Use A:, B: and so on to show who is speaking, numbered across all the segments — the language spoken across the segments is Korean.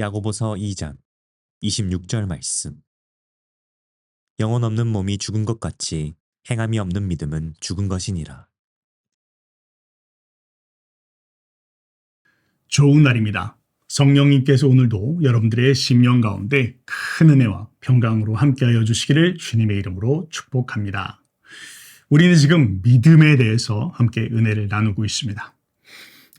A: 야고보서 2장 26절 말씀. 영혼 없는 몸이 죽은 것 같이 행함이 없는 믿음은 죽은 것이니라.
B: 좋은 날입니다. 성령님께서 오늘도 여러분들의 심령 가운데 큰 은혜와 평강으로 함께하여 주시기를 주님의 이름으로 축복합니다. 우리는 지금 믿음에 대해서 함께 은혜를 나누고 있습니다.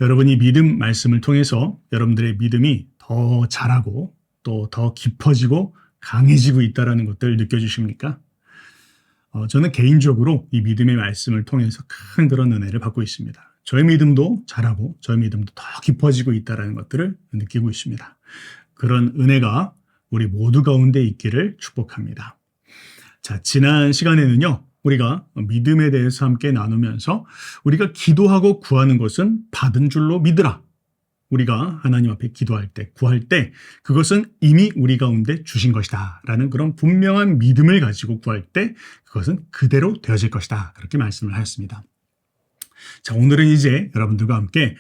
B: 여러분이 믿음 말씀을 통해서 여러분들의 믿음이 더 자라고 또 더 깊어지고 강해지고 있다는 것들 느껴지십니까? 저는 개인적으로 이 믿음의 말씀을 통해서 큰 그런 은혜를 받고 있습니다. 저의 믿음도 자라고 저의 믿음도 더 깊어지고 있다는 것들을 느끼고 있습니다. 그런 은혜가 우리 모두 가운데 있기를 축복합니다. 자, 지난 시간에는요, 우리가 믿음에 대해서 함께 나누면서 우리가 기도하고 구하는 것은 받은 줄로 믿으라. 우리가 하나님 앞에 기도할 때, 구할 때 그것은 이미 우리 가운데 주신 것이다 라는 그런 분명한 믿음을 가지고 구할 때 그것은 그대로 되어질 것이다. 그렇게 말씀을 하였습니다. 자, 오늘은 이제 여러분들과 함께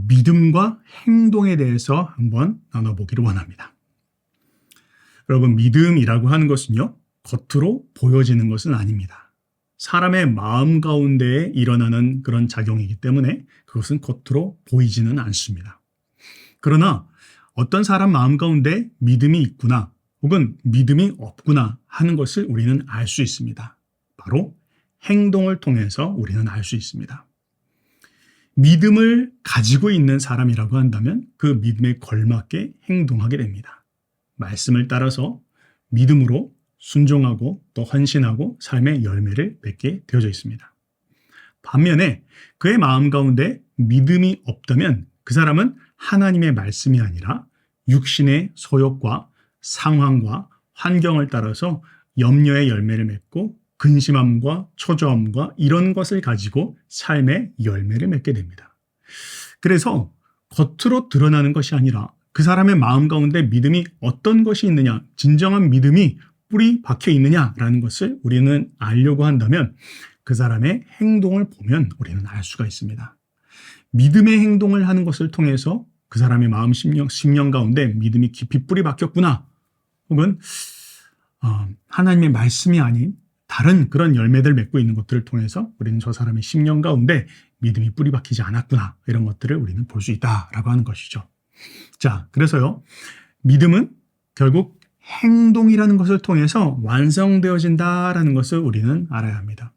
B: 믿음과 행동에 대해서 한번 나눠보기를 원합니다. 여러분, 믿음이라고 하는 것은요, 겉으로 보여지는 것은 아닙니다. 사람의 마음 가운데에 일어나는 그런 작용이기 때문에 그것은 겉으로 보이지는 않습니다. 그러나 어떤 사람 마음 가운데 믿음이 있구나 혹은 믿음이 없구나 하는 것을 우리는 알 수 있습니다. 바로 행동을 통해서 우리는 알 수 있습니다. 믿음을 가지고 있는 사람이라고 한다면 그 믿음에 걸맞게 행동하게 됩니다. 말씀을 따라서 믿음으로 순종하고 또 헌신하고 삶의 열매를 맺게 되어져 있습니다. 반면에 그의 마음 가운데 믿음이 없다면 그 사람은 하나님의 말씀이 아니라 육신의 소욕과 상황과 환경을 따라서 염려의 열매를 맺고 근심함과 초조함과 이런 것을 가지고 삶의 열매를 맺게 됩니다. 그래서 겉으로 드러나는 것이 아니라 그 사람의 마음 가운데 믿음이 어떤 것이 있느냐, 진정한 믿음이 뿌리 박혀 있느냐라는 것을 우리는 알려고 한다면 그 사람의 행동을 보면 우리는 알 수가 있습니다. 믿음의 행동을 하는 것을 통해서 그 사람의 마음 심령 가운데 믿음이 깊이 뿌리 박혔구나 혹은 하나님의 말씀이 아닌 다른 그런 열매들 맺고 있는 것들을 통해서 우리는 저 사람의 심령 가운데 믿음이 뿌리 박히지 않았구나 이런 것들을 우리는 볼 수 있다라고 하는 것이죠. 자, 그래서요, 믿음은 결국 행동이라는 것을 통해서 완성되어진다라는 것을 우리는 알아야 합니다.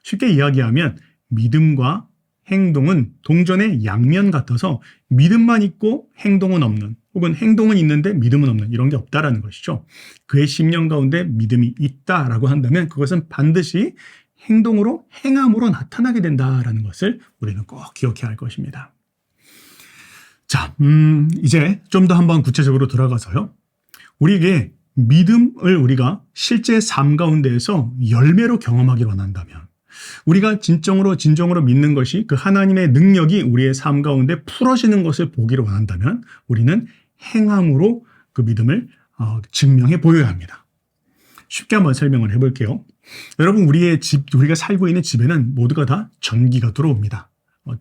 B: 쉽게 이야기하면 믿음과 행동은 동전의 양면 같아서 믿음만 있고 행동은 없는 혹은 행동은 있는데 믿음은 없는 이런 게 없다라는 것이죠. 그의 심령 가운데 믿음이 있다라고 한다면 그것은 반드시 행동으로 행함으로 나타나게 된다라는 것을 우리는 꼭 기억해야 할 것입니다. 자, 이제 좀 더 한번 구체적으로 들어가서요. 우리에게 믿음을 우리가 실제 삶 가운데에서 열매로 경험하기를 원한다면 우리가 진정으로 믿는 것이 그 하나님의 능력이 우리의 삶 가운데 풀어지는 것을 보기를 원한다면 우리는 행함으로 그 믿음을 증명해 보여야 합니다. 쉽게 한번 설명을 해볼게요. 여러분, 우리가 살고 있는 집에는 모두가 다 전기가 들어옵니다.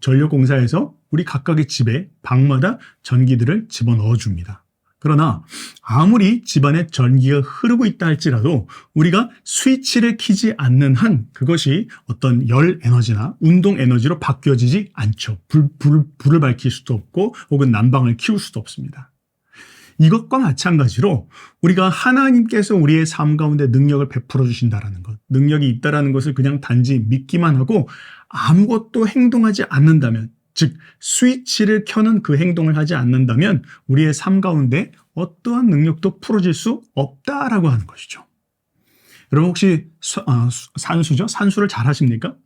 B: 전력공사에서 우리 각각의 집에 방마다 전기들을 집어넣어 줍니다. 그러나 아무리 집안에 전기가 흐르고 있다 할지라도 우리가 스위치를 켜지 않는 한 그것이 어떤 열 에너지나 운동 에너지로 바뀌어지지 않죠. 불을 밝힐 수도 없고 혹은 난방을 키울 수도 없습니다. 이것과 마찬가지로 우리가 하나님께서 우리의 삶 가운데 능력을 베풀어 주신다라는 것, 능력이 있다라는 것을 그냥 단지 믿기만 하고 아무것도 행동하지 않는다면, 즉 스위치를 켜는 그 행동을 하지 않는다면 우리의 삶 가운데 어떠한 능력도 풀어질 수 없다라고 하는 것이죠. 여러분, 혹시 산수를 잘 하십니까?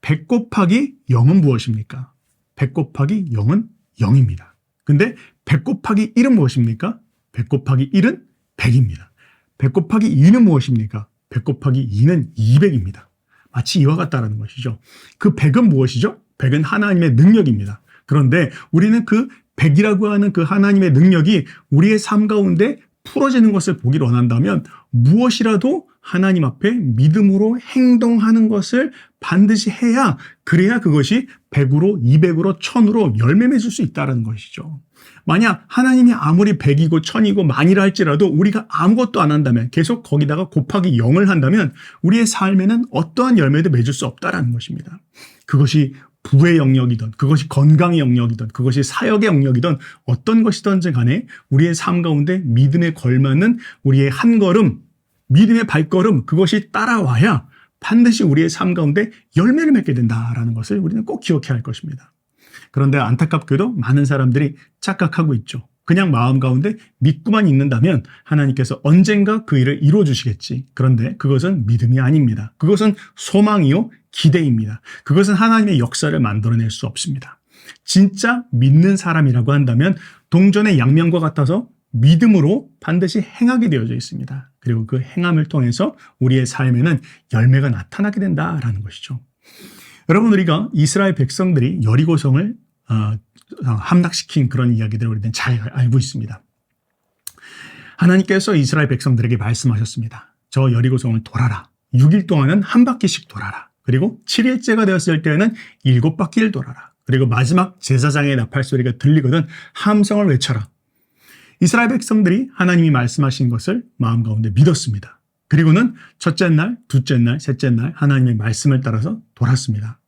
B: 100 곱하기 0은 무엇입니까? 100 곱하기 0은 0입니다. 근데 100 곱하기 1은 무엇입니까? 100 곱하기 1은 100입니다. 100 곱하기 2는 무엇입니까? 100 곱하기 2는 200입니다. 마치 이와 같다라는 것이죠. 그 100은 무엇이죠? 100은 하나님의 능력입니다. 그런데 우리는 그 100이라고 하는 그 하나님의 능력이 우리의 삶 가운데 풀어지는 것을 보기를 원한다면 무엇이라도 하나님 앞에 믿음으로 행동하는 것을 반드시 해야, 그래야 그것이 100으로 200으로 1000으로 열매 맺을 수 있다는 것이죠. 만약 하나님이 아무리 100이고 1000이고 만이라 할지라도 우리가 아무것도 안 한다면, 계속 거기다가 곱하기 0을 한다면 우리의 삶에는 어떠한 열매도 맺을 수 없다라는 것입니다. 그것이 부의 영역이든, 그것이 건강의 영역이든, 그것이 사역의 영역이든, 어떤 것이든지 간에 우리의 삶 가운데 믿음에 걸맞는 우리의 한 걸음, 믿음의 발걸음, 그것이 따라와야 반드시 우리의 삶 가운데 열매를 맺게 된다라는 것을 우리는 꼭 기억해야 할 것입니다. 그런데 안타깝게도 많은 사람들이 착각하고 있죠. 그냥 마음 가운데 믿고만 있는다면 하나님께서 언젠가 그 일을 이루어주시겠지. 그런데 그것은 믿음이 아닙니다. 그것은 소망이요, 기대입니다. 그것은 하나님의 역사를 만들어낼 수 없습니다. 진짜 믿는 사람이라고 한다면 동전의 양면과 같아서 믿음으로 반드시 행하게 되어져 있습니다. 그리고 그 행함을 통해서 우리의 삶에는 열매가 나타나게 된다라는 것이죠. 여러분, 우리가 이스라엘 백성들이 여리고성을 함락시킨 그런 이야기들을 우리는 잘 알고 있습니다. 하나님께서 이스라엘 백성들에게 말씀하셨습니다. 저 여리고성을 돌아라. 6일 동안은 한 바퀴씩 돌아라. 그리고 7일째가 되었을 때에는 7바퀴를 돌아라. 그리고 마지막 제사장의 나팔 소리가 들리거든 함성을 외쳐라. 이스라엘 백성들이 하나님이 말씀하신 것을 마음 가운데 믿었습니다. 그리고는 첫째 날, 둘째 날, 셋째 날 하나님의 말씀을 따라서 돌았습니다.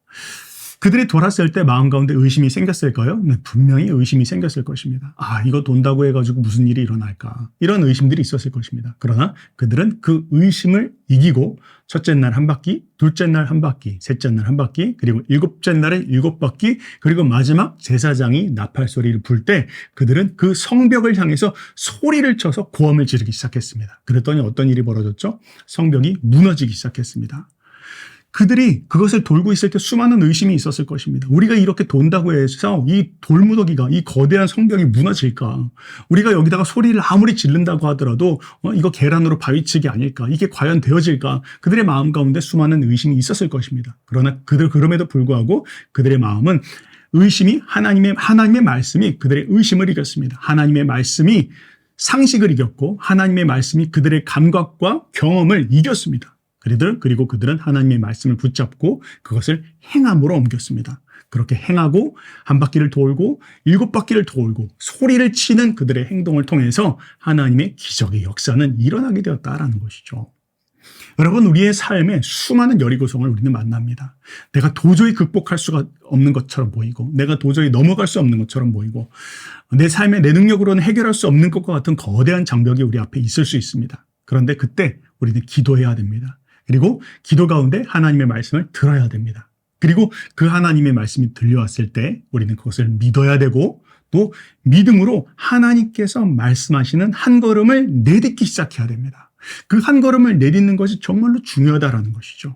B: 그들이 돌았을 때 마음 가운데 의심이 생겼을까요? 네, 분명히 의심이 생겼을 것입니다. 이거 돈다고 해가지고 무슨 일이 일어날까? 이런 의심들이 있었을 것입니다. 그러나 그들은 그 의심을 이기고 첫째 날 한 바퀴, 둘째 날 한 바퀴, 셋째 날 한 바퀴, 그리고 일곱째 날에 7바퀴, 그리고 마지막 제사장이 나팔 소리를 불 때 그들은 그 성벽을 향해서 소리를 쳐서 고함을 지르기 시작했습니다. 그랬더니 어떤 일이 벌어졌죠? 성벽이 무너지기 시작했습니다. 그들이 그것을 돌고 있을 때 수많은 의심이 있었을 것입니다. 우리가 이렇게 돈다고 해서 이 돌무더기가, 이 거대한 성벽이 무너질까? 우리가 여기다가 소리를 아무리 지른다고 하더라도 이거 계란으로 바위치기 아닐까? 이게 과연 되어질까? 그들의 마음 가운데 수많은 의심이 있었을 것입니다. 그러나 그럼에도 불구하고 그들의 마음은 의심이 하나님의 말씀이 그들의 의심을 이겼습니다. 하나님의 말씀이 상식을 이겼고 하나님의 말씀이 그들의 감각과 경험을 이겼습니다. 그리고 그들은 하나님의 말씀을 붙잡고 그것을 행함으로 옮겼습니다. 그렇게 행하고 한 바퀴를 돌고 7바퀴를 돌고 소리를 치는 그들의 행동을 통해서 하나님의 기적의 역사는 일어나게 되었다라는 것이죠. 여러분, 우리의 삶에 수많은 여리고성을 우리는 만납니다. 내가 도저히 극복할 수가 없는 것처럼 보이고, 내가 도저히 넘어갈 수 없는 것처럼 보이고, 내 삶에 내 능력으로는 해결할 수 없는 것과 같은 거대한 장벽이 우리 앞에 있을 수 있습니다. 그런데 그때 우리는 기도해야 됩니다. 그리고 기도 가운데 하나님의 말씀을 들어야 됩니다. 그리고 그 하나님의 말씀이 들려왔을 때 우리는 그것을 믿어야 되고, 또 믿음으로 하나님께서 말씀하시는 한 걸음을 내딛기 시작해야 됩니다. 그 한 걸음을 내딛는 것이 정말로 중요하다라는 것이죠.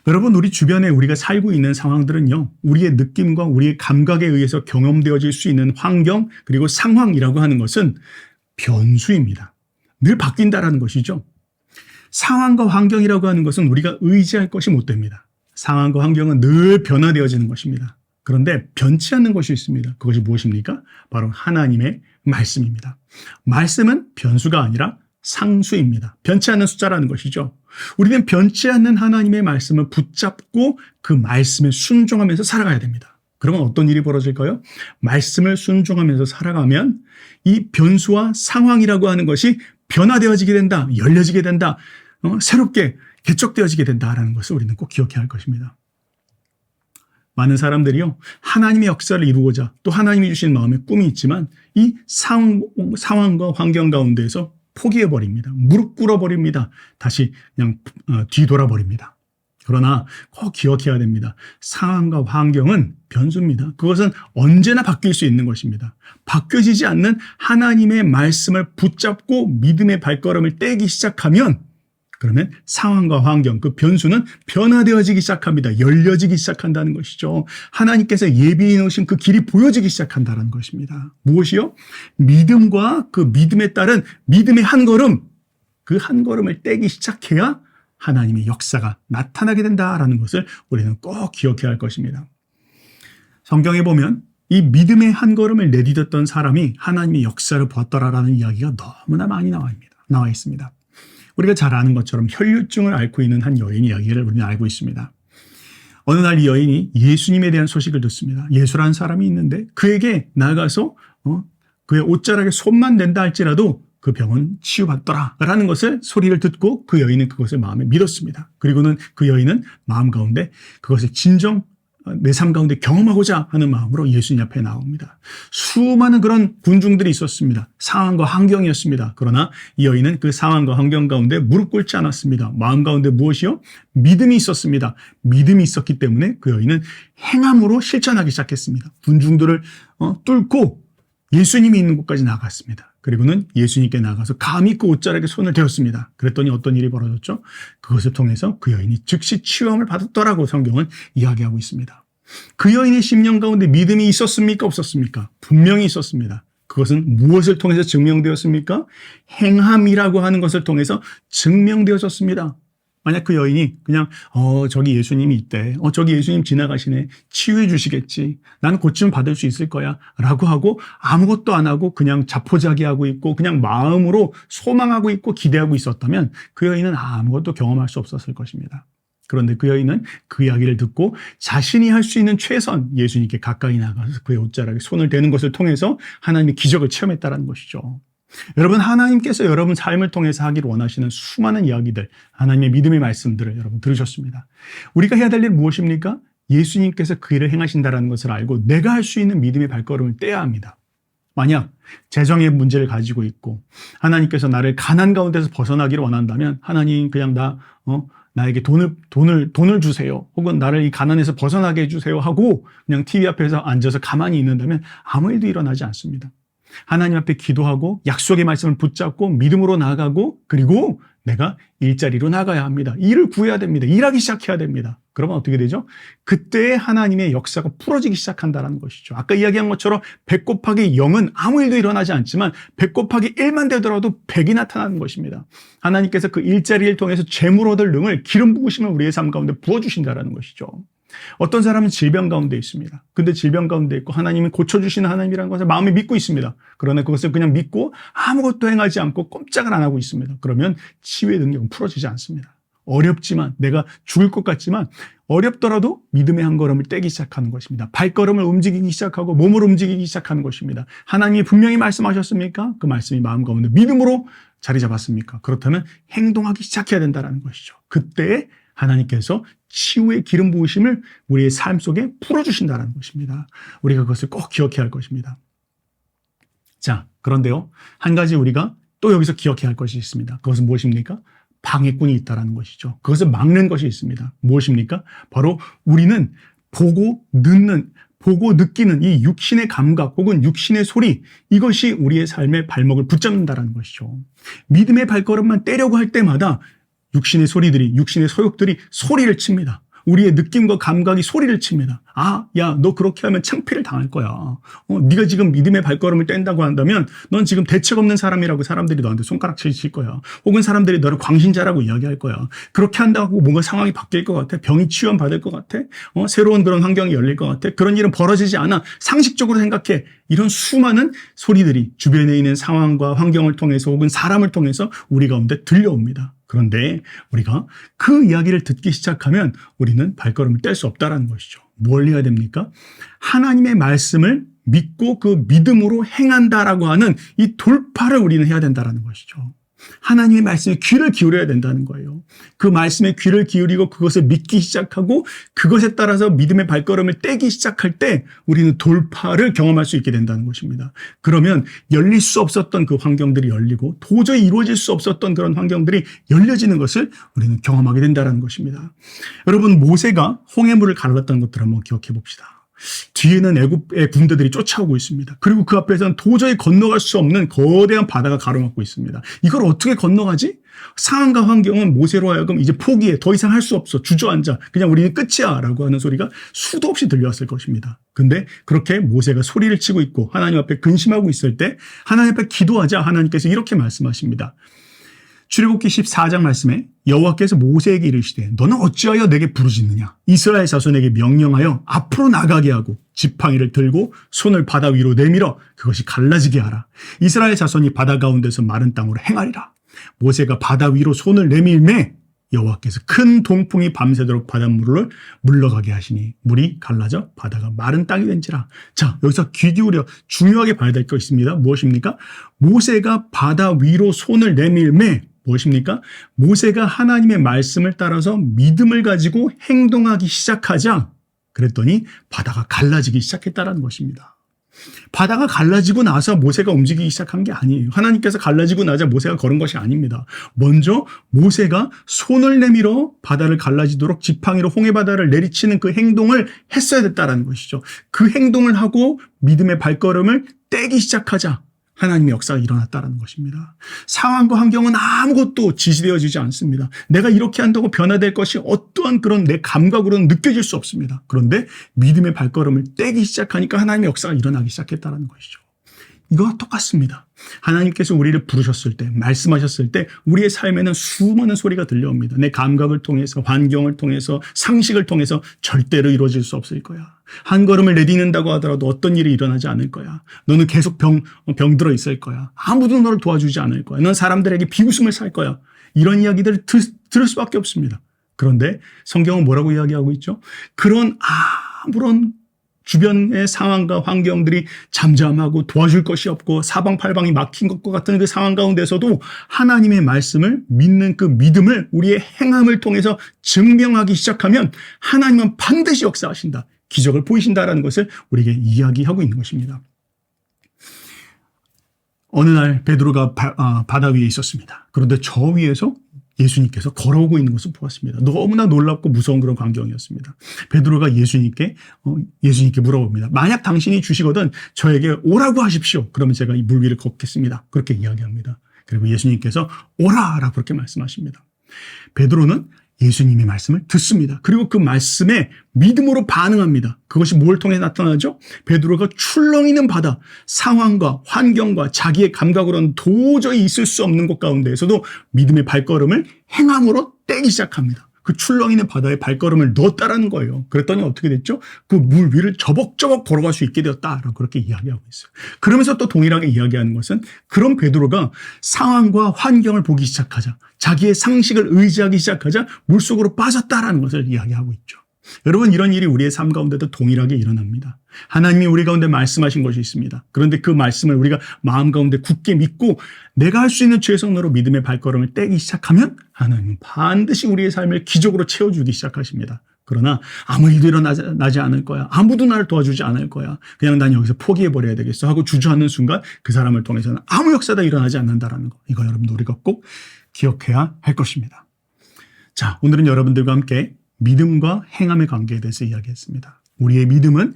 B: 여러분, 우리 주변에 우리가 살고 있는 상황들은요, 우리의 느낌과 우리의 감각에 의해서 경험되어질 수 있는 환경, 그리고 상황이라고 하는 것은 변수입니다. 늘 바뀐다라는 것이죠. 상황과 환경이라고 하는 것은 우리가 의지할 것이 못 됩니다. 상황과 환경은 늘 변화되어지는 것입니다. 그런데 변치 않는 것이 있습니다. 그것이 무엇입니까? 바로 하나님의 말씀입니다. 말씀은 변수가 아니라 상수입니다. 변치 않는 숫자라는 것이죠. 우리는 변치 않는 하나님의 말씀을 붙잡고 그 말씀에 순종하면서 살아가야 됩니다. 그러면 어떤 일이 벌어질까요? 말씀을 순종하면서 살아가면 이 변수와 상황이라고 하는 것이 변화되어지게 된다, 열려지게 된다, 새롭게 개척되어지게 된다라는 것을 우리는 꼭 기억해야 할 것입니다. 많은 사람들이요, 하나님의 역사를 이루고자 또 하나님이 주신 마음의 꿈이 있지만 이 상황과 환경 가운데에서 포기해버립니다. 무릎 꿇어버립니다. 다시 그냥 뒤돌아버립니다. 그러나 꼭 기억해야 됩니다. 상황과 환경은 변수입니다. 그것은 언제나 바뀔 수 있는 것입니다. 바뀌어지지 않는 하나님의 말씀을 붙잡고 믿음의 발걸음을 떼기 시작하면, 그러면 상황과 환경, 그 변수는 변화되어지기 시작합니다. 열려지기 시작한다는 것이죠. 하나님께서 예비해 놓으신 그 길이 보여지기 시작한다는 것입니다. 무엇이요? 믿음과 그 믿음에 따른 믿음의 한 걸음, 그 한 걸음을 떼기 시작해야 하나님의 역사가 나타나게 된다라는 것을 우리는 꼭 기억해야 할 것입니다. 성경에 보면 이 믿음의 한 걸음을 내딛었던 사람이 하나님의 역사를 보았더라라는 이야기가 너무나 많이 나와 있습니다. 우리가 잘 아는 것처럼 혈류증을 앓고 있는 한 여인 이야기를 우리는 알고 있습니다. 어느 날 이 여인이 예수님에 대한 소식을 듣습니다. 예수라는 사람이 있는데 그에게 나가서 그의 옷자락에 손만 댄다 할지라도 그 병은 치유받더라 라는 것을 소리를 듣고 그 여인은 그것을 마음에 믿었습니다. 그리고는 그 여인은 마음 가운데 그것을 진정 내 삶 가운데 경험하고자 하는 마음으로 예수님 앞에 나옵니다. 수많은 그런 군중들이 있었습니다. 상황과 환경이었습니다. 그러나 이 여인은 그 상황과 환경 가운데 무릎 꿇지 않았습니다. 마음 가운데 무엇이요? 믿음이 있었습니다. 믿음이 있었기 때문에 그 여인은 행함으로 실천하기 시작했습니다. 군중들을 뚫고 예수님이 있는 곳까지 나갔습니다. 그리고는 예수님께 나가서 감히 그 옷자락에 손을 대었습니다. 그랬더니 어떤 일이 벌어졌죠? 그것을 통해서 그 여인이 즉시 치유함을 받았더라고 성경은 이야기하고 있습니다. 그 여인의 심령 가운데 믿음이 있었습니까? 없었습니까? 분명히 있었습니다. 그것은 무엇을 통해서 증명되었습니까? 행함이라고 하는 것을 통해서 증명되어졌습니다. 만약 그 여인이 그냥 저기 예수님이 있대. 저기 예수님 지나가시네. 치유해 주시겠지. 난 고침 받을 수 있을 거야. 라고 하고 아무것도 안 하고 그냥 자포자기하고 있고 그냥 마음으로 소망하고 있고 기대하고 있었다면 그 여인은 아무것도 경험할 수 없었을 것입니다. 그런데 그 여인은 그 이야기를 듣고 자신이 할 수 있는 최선 예수님께 가까이 나가서 그의 옷자락에 손을 대는 것을 통해서 하나님의 기적을 체험했다는 것이죠. 여러분, 하나님께서 여러분 삶을 통해서 하기를 원하시는 수많은 이야기들, 하나님의 믿음의 말씀들을 여러분 들으셨습니다. 우리가 해야 될 일은 무엇입니까? 예수님께서 그 일을 행하신다는 것을 알고 내가 할 수 있는 믿음의 발걸음을 떼야 합니다. 만약 재정의 문제를 가지고 있고 하나님께서 나를 가난 가운데서 벗어나기를 원한다면 하나님 그냥 나에게 돈을 주세요. 혹은 나를 이 가난에서 벗어나게 해주세요 하고 그냥 TV 앞에서 앉아서 가만히 있는다면 아무 일도 일어나지 않습니다. 하나님 앞에 기도하고 약속의 말씀을 붙잡고 믿음으로 나아가고 그리고 내가 일자리로 나가야 합니다. 일을 구해야 됩니다. 일하기 시작해야 됩니다. 그러면 어떻게 되죠? 그때 하나님의 역사가 풀어지기 시작한다는 것이죠. 아까 이야기한 것처럼 100 곱하기 0은 아무 일도 일어나지 않지만 100 곱하기 1만 되더라도 100이 나타나는 것입니다. 하나님께서 그 일자리를 통해서 재물 얻을 능을 기름 부으심을 우리의 삶 가운데 부어주신다는 것이죠. 어떤 사람은 질병 가운데 있습니다. 근데 질병 가운데 있고 하나님이 고쳐주시는 하나님이라는 것을 마음에 믿고 있습니다. 그러나 그것을 그냥 믿고 아무것도 행하지 않고 꼼짝을 안 하고 있습니다. 그러면 치유의 능력은 풀어지지 않습니다. 어렵지만 내가 죽을 것 같지만 어렵더라도 믿음의 한 걸음을 떼기 시작하는 것입니다. 발걸음을 움직이기 시작하고 몸을 움직이기 시작하는 것입니다. 하나님이 분명히 말씀하셨습니까? 그 말씀이 마음 가운데 믿음으로 자리 잡았습니까? 그렇다면 행동하기 시작해야 된다는 것이죠. 그때 하나님께서 치유의 기름 부으심을 우리의 삶 속에 풀어주신다는 것입니다. 우리가 그것을 꼭 기억해야 할 것입니다. 자, 그런데요. 한 가지 우리가 또 여기서 기억해야 할 것이 있습니다. 그것은 무엇입니까? 방해꾼이 있다는 것이죠. 그것을 막는 것이 있습니다. 무엇입니까? 바로 우리는 보고 느끼는 이 육신의 감각 혹은 육신의 소리, 이것이 우리의 삶의 발목을 붙잡는다는 것이죠. 믿음의 발걸음만 떼려고 할 때마다 육신의 소리들이, 육신의 소욕들이 소리를 칩니다. 우리의 느낌과 감각이 소리를 칩니다. 야, 너 그렇게 하면 창피를 당할 거야. 네가 지금 믿음의 발걸음을 뗀다고 한다면 넌 지금 대책 없는 사람이라고 사람들이 너한테 손가락질 칠 거야. 혹은 사람들이 너를 광신자라고 이야기할 거야. 그렇게 한다고 뭔가 상황이 바뀔 것 같아? 병이 치유받을 것 같아? 새로운 그런 환경이 열릴 것 같아? 그런 일은 벌어지지 않아. 상식적으로 생각해. 이런 수많은 소리들이 주변에 있는 상황과 환경을 통해서 혹은 사람을 통해서 우리 가운데 들려옵니다. 그런데 우리가 그 이야기를 듣기 시작하면 우리는 발걸음을 뗄 수 없다는 것이죠. 뭘 해야 됩니까? 하나님의 말씀을 믿고 그 믿음으로 행한다라고 하는 이 돌파를 우리는 해야 된다는 것이죠. 하나님의 말씀에 귀를 기울여야 된다는 거예요. 그 말씀에 귀를 기울이고 그것을 믿기 시작하고 그것에 따라서 믿음의 발걸음을 떼기 시작할 때 우리는 돌파를 경험할 수 있게 된다는 것입니다. 그러면 열릴 수 없었던 그 환경들이 열리고 도저히 이루어질 수 없었던 그런 환경들이 열려지는 것을 우리는 경험하게 된다는 것입니다. 여러분, 모세가 홍해물을 가르렀다는 것들을 한번 기억해 봅시다. 뒤에는 애굽의 군대들이 쫓아오고 있습니다. 그리고 그 앞에서는 도저히 건너갈 수 없는 거대한 바다가 가로막고 있습니다. 이걸 어떻게 건너가지? 상황과 환경은 모세로 하여금 이제 포기해. 더 이상 할 수 없어. 주저앉아. 그냥 우리는 끝이야. 라고 하는 소리가 수도 없이 들려왔을 것입니다. 근데 그렇게 모세가 소리를 치고 있고 하나님 앞에 근심하고 있을 때 하나님 앞에 기도하자 하나님께서 이렇게 말씀하십니다. 출애굽기 14장 말씀에 여호와께서 모세에게 이르시되 너는 어찌하여 내게 부르짖느냐? 이스라엘 자손에게 명령하여 앞으로 나가게 하고 지팡이를 들고 손을 바다 위로 내밀어 그것이 갈라지게 하라. 이스라엘 자손이 바다 가운데서 마른 땅으로 행하리라. 모세가 바다 위로 손을 내밀매 여호와께서 큰 동풍이 밤새도록 바닷물을 물러가게 하시니 물이 갈라져 바다가 마른 땅이 된지라. 자, 여기서 귀 기울여 중요하게 봐야 될 거 있습니다. 무엇입니까? 모세가 바다 위로 손을 내밀매 무엇입니까? 모세가 하나님의 말씀을 따라서 믿음을 가지고 행동하기 시작하자 그랬더니 바다가 갈라지기 시작했다는 것입니다. 바다가 갈라지고 나서 모세가 움직이기 시작한 게 아니에요. 하나님께서 갈라지고 나자 모세가 걸은 것이 아닙니다. 먼저 모세가 손을 내밀어 바다를 갈라지도록 지팡이로 홍해바다를 내리치는 그 행동을 했어야 됐다는 것이죠. 그 행동을 하고 믿음의 발걸음을 떼기 시작하자 하나님의 역사가 일어났다는 것입니다. 상황과 환경은 아무것도 지시되어지지 않습니다. 내가 이렇게 한다고 변화될 것이 어떠한 그런 내 감각으로는 느껴질 수 없습니다. 그런데 믿음의 발걸음을 떼기 시작하니까 하나님의 역사가 일어나기 시작했다는 것이죠. 이거와 똑같습니다. 하나님께서 우리를 부르셨을 때, 말씀하셨을 때 우리의 삶에는 수많은 소리가 들려옵니다. 내 감각을 통해서, 환경을 통해서, 상식을 통해서 절대로 이루어질 수 없을 거야. 한 걸음을 내딛는다고 하더라도 어떤 일이 일어나지 않을 거야. 너는 계속 병들어 있을 거야. 아무도 너를 도와주지 않을 거야. 넌 사람들에게 비웃음을 살 거야. 이런 이야기들을 들을 수밖에 없습니다. 그런데 성경은 뭐라고 이야기하고 있죠? 그런 아무런 주변의 상황과 환경들이 잠잠하고 도와줄 것이 없고 사방팔방이 막힌 것과 같은 그 상황 가운데서도 하나님의 말씀을 믿는 그 믿음을 우리의 행함을 통해서 증명하기 시작하면 하나님은 반드시 역사하신다. 기적을 보이신다라는 것을 우리에게 이야기하고 있는 것입니다. 어느 날 베드로가 바다 위에 있었습니다. 그런데 저 위에서 예수님께서 걸어오고 있는 것을 보았습니다. 너무나 놀랍고 무서운 그런 광경이었습니다. 베드로가 예수님께 물어봅니다. 만약 당신이 주시거든 저에게 오라고 하십시오. 그러면 제가 이 물 위를 걷겠습니다. 그렇게 이야기합니다. 그리고 예수님께서 오라라고 그렇게 말씀하십니다. 베드로는 예수님의 말씀을 듣습니다. 그리고 그 말씀에 믿음으로 반응합니다. 그것이 뭘 통해 나타나죠? 베드로가 출렁이는 바다, 상황과 환경과 자기의 감각으로는 도저히 있을 수 없는 곳 가운데에서도 믿음의 발걸음을 행함으로 떼기 시작합니다. 그 출렁이는 바다에 발걸음을 넣었다라는 거예요. 그랬더니 어떻게 됐죠? 그 물 위를 저벅저벅 걸어갈 수 있게 되었다라고 그렇게 이야기하고 있어요. 그러면서 또 동일하게 이야기하는 것은 그런 베드로가 상황과 환경을 보기 시작하자, 자기의 상식을 의지하기 시작하자 물속으로 빠졌다라는 것을 이야기하고 있죠. 여러분, 이런 일이 우리의 삶 가운데도 동일하게 일어납니다. 하나님이 우리 가운데 말씀하신 것이 있습니다. 그런데 그 말씀을 우리가 마음 가운데 굳게 믿고 내가 할 수 있는 최선으로 믿음의 발걸음을 떼기 시작하면 하나님은 반드시 우리의 삶을 기적으로 채워주기 시작하십니다. 그러나 아무 일도 일어나지 않을 거야. 아무도 나를 도와주지 않을 거야. 그냥 난 여기서 포기해버려야 되겠어 하고 주저하는 순간 그 사람을 통해서는 아무 역사도 일어나지 않는다라는 거. 이거 여러분도 우리가 꼭 기억해야 할 것입니다. 자, 오늘은 여러분들과 함께 믿음과 행함의 관계에 대해서 이야기했습니다. 우리의 믿음은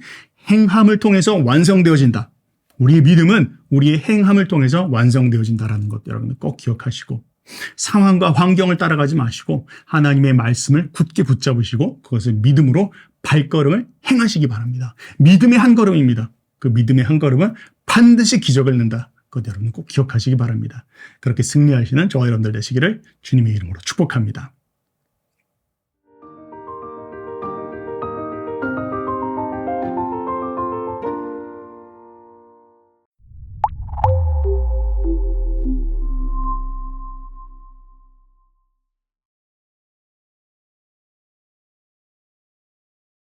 B: 행함을 통해서 완성되어진다. 우리의 믿음은 우리의 행함을 통해서 완성되어진다라는 것 여러분들 꼭 기억하시고 상황과 환경을 따라가지 마시고 하나님의 말씀을 굳게 붙잡으시고 그것을 믿음으로 발걸음을 행하시기 바랍니다. 믿음의 한 걸음입니다. 그 믿음의 한 걸음은 반드시 기적을 낳는다. 그것 여러분 꼭 기억하시기 바랍니다. 그렇게 승리하시는 저와 여러분들 되시기를 주님의 이름으로 축복합니다.